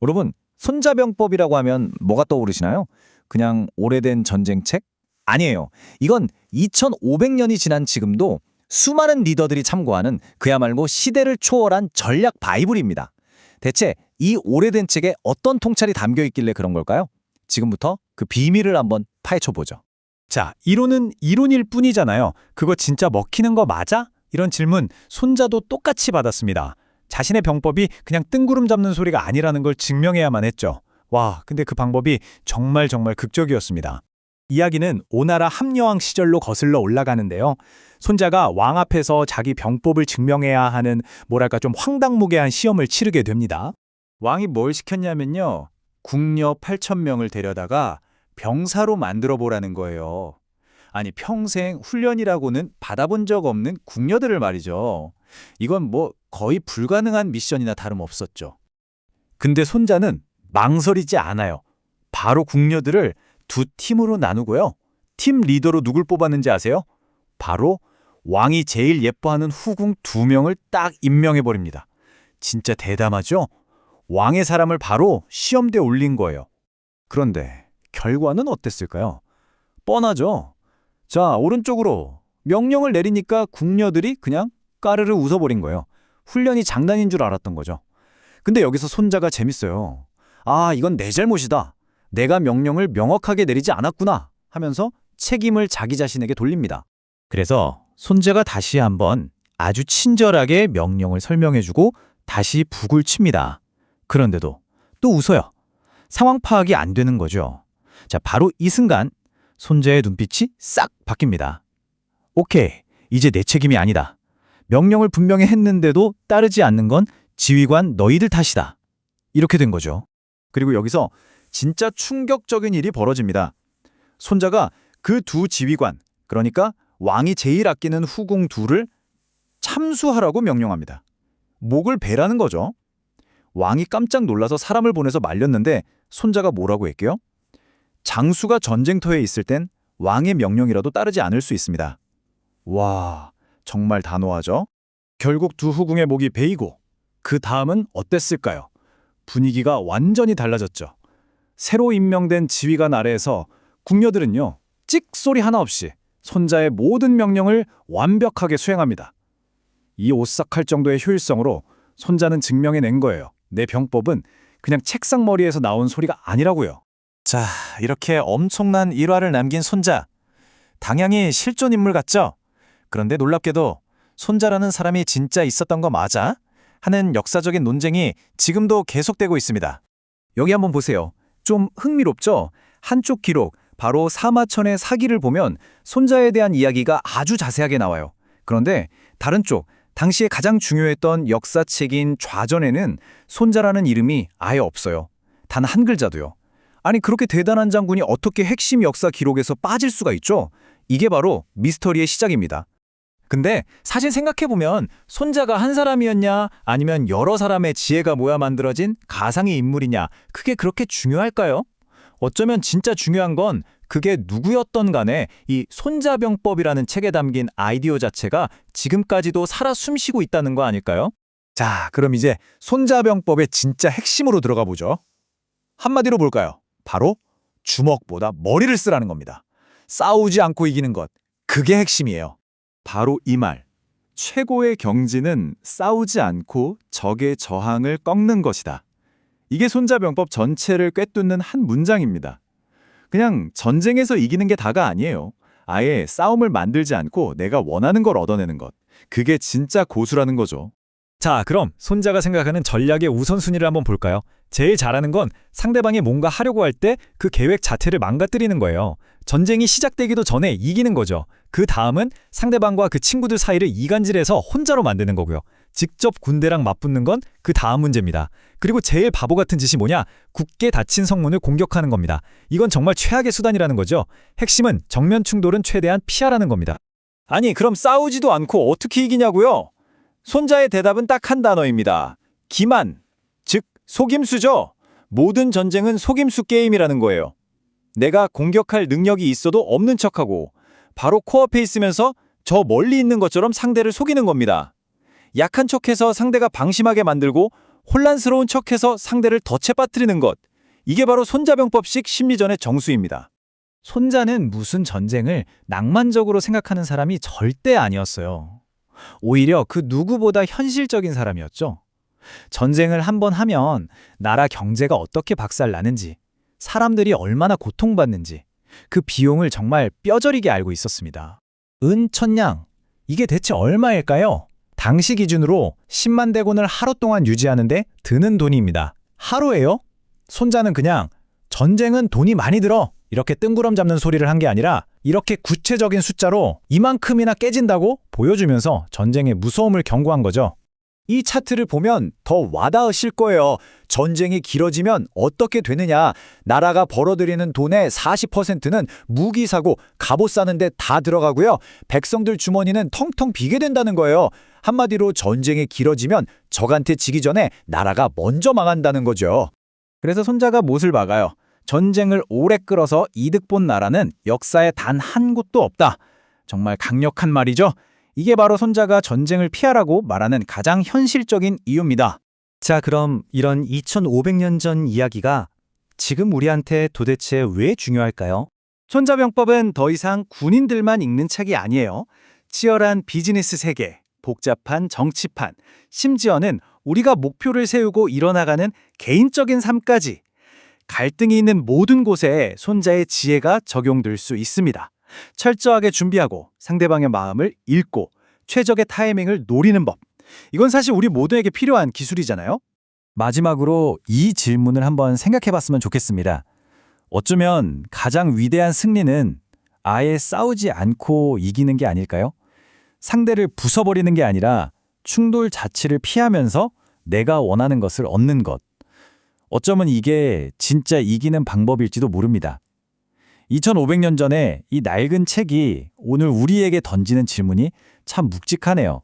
여러분, 손자병법이라고 하면 뭐가 떠오르시나요? 그냥 오래된 전쟁책? 아니에요. 이건 2500년이 지난 지금도 수많은 리더들이 참고하는 그야말로 시대를 초월한 전략 바이블입니다. 대체 이 오래된 책에 어떤 통찰이 담겨 있길래 그런 걸까요? 지금부터 그 비밀을 한번 파헤쳐 보죠. 자, 이론은 이론일 뿐이잖아요. 그거 진짜 먹히는 거 맞아? 이런 질문 손자도 똑같이 받았습니다. 자신의 병법이 그냥 뜬구름 잡는 소리가 아니라는 걸 증명해야만 했죠. 와, 근데 그 방법이 정말 극적이었습니다. 이야기는 오나라 함여왕 시절로 거슬러 올라가는데요. 손자가 왕 앞에서 자기 병법을 증명해야 하는 뭐랄까 좀 황당무계한 시험을 치르게 됩니다. 왕이 뭘 시켰냐면요. 궁녀 8,000명을 데려다가 병사로 만들어 보라는 거예요. 아니, 평생 훈련이라고는 받아본 적 없는 궁녀들을 말이죠. 이건 뭐 거의 불가능한 미션이나 다름없었죠. 근데 손자는 망설이지 않아요. 바로 궁녀들을 두 팀으로 나누고요. 팀 리더로 누굴 뽑았는지 아세요? 바로 왕이 제일 예뻐하는 후궁 2명을 딱 임명해버립니다. 진짜 대담하죠? 왕의 사람을 바로 시험대에 올린 거예요. 그런데 결과는 어땠을까요? 뻔하죠? 자, 오른쪽으로 명령을 내리니까 궁녀들이 그냥 까르르 웃어버린 거예요. 훈련이 장난인 줄 알았던 거죠. 근데 여기서 손자가 재밌어요. 아, 이건 내 잘못이다. 내가 명령을 명확하게 내리지 않았구나 하면서 책임을 자기 자신에게 돌립니다. 그래서 손자가 다시 한번 아주 친절하게 명령을 설명해주고 다시 북을 칩니다. 그런데도 또 웃어요. 상황 파악이 안 되는 거죠. 자, 바로 이 순간 손자의 눈빛이 싹 바뀝니다. 오케이, 이제 내 책임이 아니다. 명령을 분명히 했는데도 따르지 않는 건 지휘관 너희들 탓이다. 이렇게 된 거죠. 그리고 여기서 진짜 충격적인 일이 벌어집니다. 손자가 그 두 지휘관, 그러니까 왕이 제일 아끼는 후궁 둘을 참수하라고 명령합니다. 목을 베라는 거죠. 왕이 깜짝 놀라서 사람을 보내서 말렸는데 손자가 뭐라고 했게요? 장수가 전쟁터에 있을 땐 왕의 명령이라도 따르지 않을 수 있습니다. 와, 정말 단호하죠? 결국 두 후궁의 목이 베이고 그 다음은 어땠을까요? 분위기가 완전히 달라졌죠. 새로 임명된 지휘관 아래에서 궁녀들은요, 찍 소리 하나 없이 손자의 모든 명령을 완벽하게 수행합니다. 이 오싹할 정도의 효율성으로 손자는 증명해낸 거예요. 내 병법은 그냥 책상 머리에서 나온 소리가 아니라고요. 자, 이렇게 엄청난 일화를 남긴 손자. 당연히 실존 인물 같죠? 그런데 놀랍게도 손자라는 사람이 진짜 있었던 거 맞아? 하는 역사적인 논쟁이 지금도 계속되고 있습니다. 여기 한번 보세요. 좀 흥미롭죠? 한쪽 기록, 바로 사마천의 사기를 보면 손자에 대한 이야기가 아주 자세하게 나와요. 그런데 다른 쪽, 당시에 가장 중요했던 역사책인 좌전에는 손자라는 이름이 아예 없어요. 단 한 글자도요. 아니, 그렇게 대단한 장군이 어떻게 핵심 역사 기록에서 빠질 수가 있죠? 이게 바로 미스터리의 시작입니다. 근데 사실 생각해보면 손자가 한 사람이었냐 아니면 여러 사람의 지혜가 모여 만들어진 가상의 인물이냐, 그게 그렇게 중요할까요? 어쩌면 진짜 중요한 건 그게 누구였던 간에 이 손자병법이라는 책에 담긴 아이디어 자체가 지금까지도 살아 숨쉬고 있다는 거 아닐까요? 자, 그럼 이제 손자병법의 진짜 핵심으로 들어가 보죠. 한마디로 볼까요? 바로 주먹보다 머리를 쓰라는 겁니다. 싸우지 않고 이기는 것, 그게 핵심이에요. 바로 이 말. 최고의 경지는 싸우지 않고 적의 저항을 꺾는 것이다. 이게 손자병법 전체를 꿰뚫는 한 문장입니다. 그냥 전쟁에서 이기는 게 다가 아니에요. 아예 싸움을 만들지 않고 내가 원하는 걸 얻어내는 것. 그게 진짜 고수라는 거죠. 자, 그럼 손자가 생각하는 전략의 우선순위를 한번 볼까요? 제일 잘하는 건 상대방이 뭔가 하려고 할 때 그 계획 자체를 망가뜨리는 거예요. 전쟁이 시작되기도 전에 이기는 거죠. 그 다음은 상대방과 그 친구들 사이를 이간질해서 혼자로 만드는 거고요. 직접 군대랑 맞붙는 건 그 다음 문제입니다. 그리고 제일 바보 같은 짓이 뭐냐? 굳게 닫힌 성문을 공격하는 겁니다. 이건 정말 최악의 수단이라는 거죠. 핵심은 정면 충돌은 최대한 피하라는 겁니다. 아니, 그럼 싸우지도 않고 어떻게 이기냐고요? 손자의 대답은 딱 한 단어입니다. 기만, 즉 속임수죠. 모든 전쟁은 속임수 게임이라는 거예요. 내가 공격할 능력이 있어도 없는 척하고 바로 코앞에 있으면서 저 멀리 있는 것처럼 상대를 속이는 겁니다. 약한 척해서 상대가 방심하게 만들고 혼란스러운 척해서 상대를 덫에 빠뜨리는 것. 이게 바로 손자병법식 심리전의 정수입니다. 손자는 무슨 전쟁을 낭만적으로 생각하는 사람이 절대 아니었어요. 오히려 그 누구보다 현실적인 사람이었죠. 전쟁을 한번 하면 나라 경제가 어떻게 박살나는지, 사람들이 얼마나 고통받는지 그 비용을 정말 뼈저리게 알고 있었습니다. 은천냥, 이게 대체 얼마일까요? 당시 기준으로 10만 대군을 하루 동안 유지하는데 드는 돈입니다. 하루에요? 손자는 그냥 전쟁은 돈이 많이 들어 이렇게 뜬구름 잡는 소리를 한 게 아니라 이렇게 구체적인 숫자로 이만큼이나 깨진다고 보여주면서 전쟁의 무서움을 경고한 거죠. 이 차트를 보면 더 와닿으실 거예요. 전쟁이 길어지면 어떻게 되느냐. 나라가 벌어들이는 돈의 40%는 무기 사고 갑옷 사는 데 다 들어가고요. 백성들 주머니는 텅텅 비게 된다는 거예요. 한마디로 전쟁이 길어지면 적한테 지기 전에 나라가 먼저 망한다는 거죠. 그래서 손자가 못을 박아요. 전쟁을 오래 끌어서 이득 본 나라는 역사에 단 한 곳도 없다. 정말 강력한 말이죠. 이게 바로 손자가 전쟁을 피하라고 말하는 가장 현실적인 이유입니다. 자, 그럼 이런 2500년 전 이야기가 지금 우리한테 도대체 왜 중요할까요? 손자병법은 더 이상 군인들만 읽는 책이 아니에요. 치열한 비즈니스 세계, 복잡한 정치판, 심지어는 우리가 목표를 세우고 이뤄나가는 개인적인 삶까지 갈등이 있는 모든 곳에 손자의 지혜가 적용될 수 있습니다. 철저하게 준비하고 상대방의 마음을 읽고 최적의 타이밍을 노리는 법. 이건 사실 우리 모두에게 필요한 기술이잖아요. 마지막으로 이 질문을 한번 생각해 봤으면 좋겠습니다. 어쩌면 가장 위대한 승리는 아예 싸우지 않고 이기는 게 아닐까요? 상대를 부숴버리는 게 아니라 충돌 자체를 피하면서 내가 원하는 것을 얻는 것. 어쩌면 이게 진짜 이기는 방법일지도 모릅니다. 2500년 전에 이 낡은 책이 오늘 우리에게 던지는 질문이 참 묵직하네요.